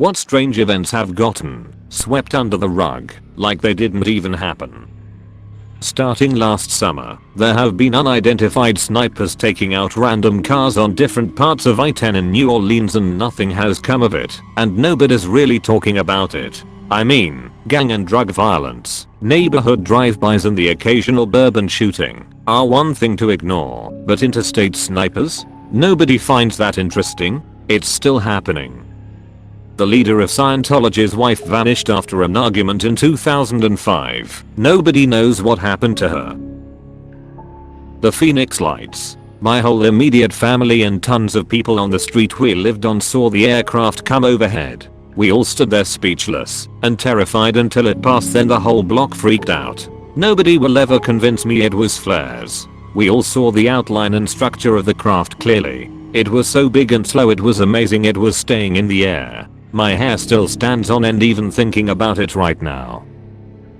What strange events have gotten swept under the rug like they didn't even happen? Starting last summer, there have been unidentified snipers taking out random cars on different parts of I-10 in New Orleans and nothing has come of it, and nobody's really talking about it. I mean, gang and drug violence, neighborhood drive-bys and the occasional bourbon shooting are one thing to ignore, but interstate snipers? Nobody finds that interesting. It's still happening. The leader of Scientology's wife vanished after an argument in 2005. Nobody knows what happened to her. The Phoenix Lights. My whole immediate family and tons of people on the street we lived on saw the aircraft come overhead. We all stood there speechless and terrified until it passed, then the whole block freaked out. Nobody will ever convince me it was flares. We all saw the outline and structure of the craft clearly. It was so big and slow, it was amazing. It was staying in the air. My hair still stands on end even thinking about it right now.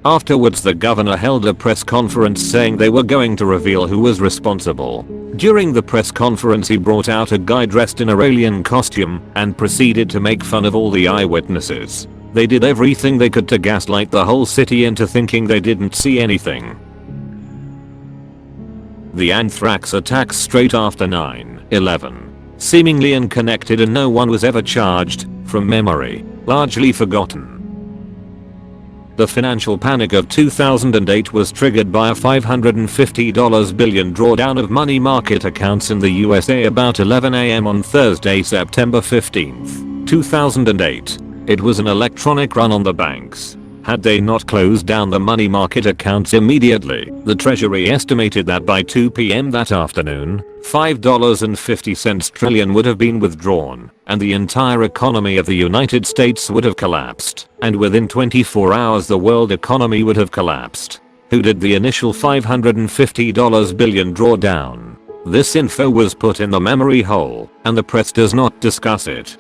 Afterwards, the governor held a press conference saying they were going to reveal who was responsible. During the press conference, he brought out a guy dressed in a alien costume and proceeded to make fun of all the eyewitnesses. They did everything they could to gaslight the whole city into thinking they didn't see anything. The anthrax attacks straight after 9/11. Seemingly unconnected and no one was ever charged, from memory, largely forgotten. The financial panic of 2008 was triggered by a $550 billion drawdown of money market accounts in the USA about 11 AM on Thursday, September 15, 2008. It was an electronic run on the banks. Had they not closed down the money market accounts immediately, the Treasury estimated that by 2 PM that afternoon, $5.50 trillion would have been withdrawn, and the entire economy of the United States would have collapsed, and within 24 hours the world economy would have collapsed. Who did the initial $550 billion drawdown? This info was put in the memory hole, and the press does not discuss it.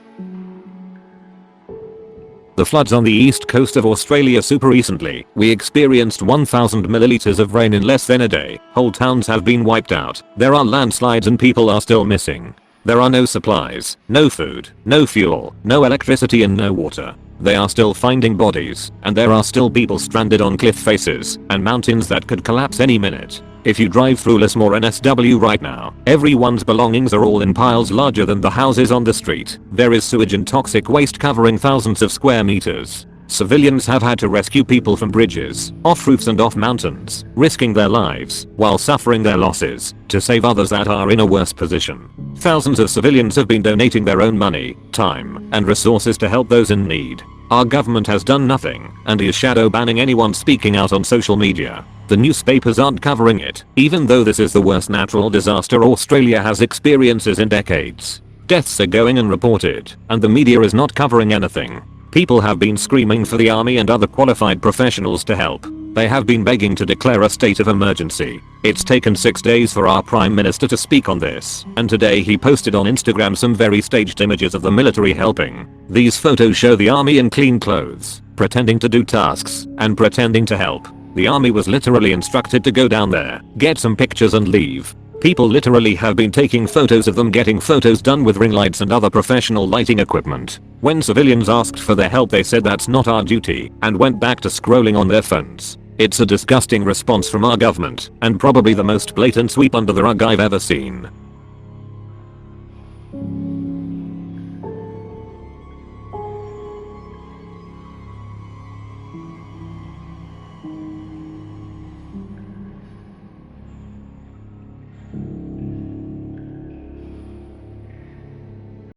The floods on the east coast of Australia. Super recently, we experienced 1,000 milliliters of rain in less than a day. Whole towns have been wiped out. There are landslides and people are still missing. There are no supplies, no food, no fuel, no electricity and no water. They are still finding bodies, and there are still people stranded on cliff faces and mountains that could collapse any minute. If you drive through Lismore NSW right now, everyone's belongings are all in piles larger than the houses on the street. There is sewage and toxic waste covering thousands of square meters. Civilians have had to rescue people from bridges, off roofs and off mountains, risking their lives while suffering their losses to save others that are in a worse position. Thousands of civilians have been donating their own money, time, and resources to help those in need. Our government has done nothing and is shadow banning anyone speaking out on social media. The newspapers aren't covering it, even though this is the worst natural disaster Australia has experienced in decades. Deaths are going unreported, and the media is not covering anything. People have been screaming for the army and other qualified professionals to help. They have been begging to declare a state of emergency. It's taken 6 days for our Prime Minister to speak on this, and today he posted on Instagram some very staged images of the military helping. These photos show the army in clean clothes, pretending to do tasks, and pretending to help. The army was literally instructed to go down there, get some pictures and leave. People literally have been taking photos of them getting photos done with ring lights and other professional lighting equipment. When civilians asked for their help, they said that's not our duty and went back to scrolling on their phones. It's a disgusting response from our government, and probably the most blatant sweep under the rug I've ever seen.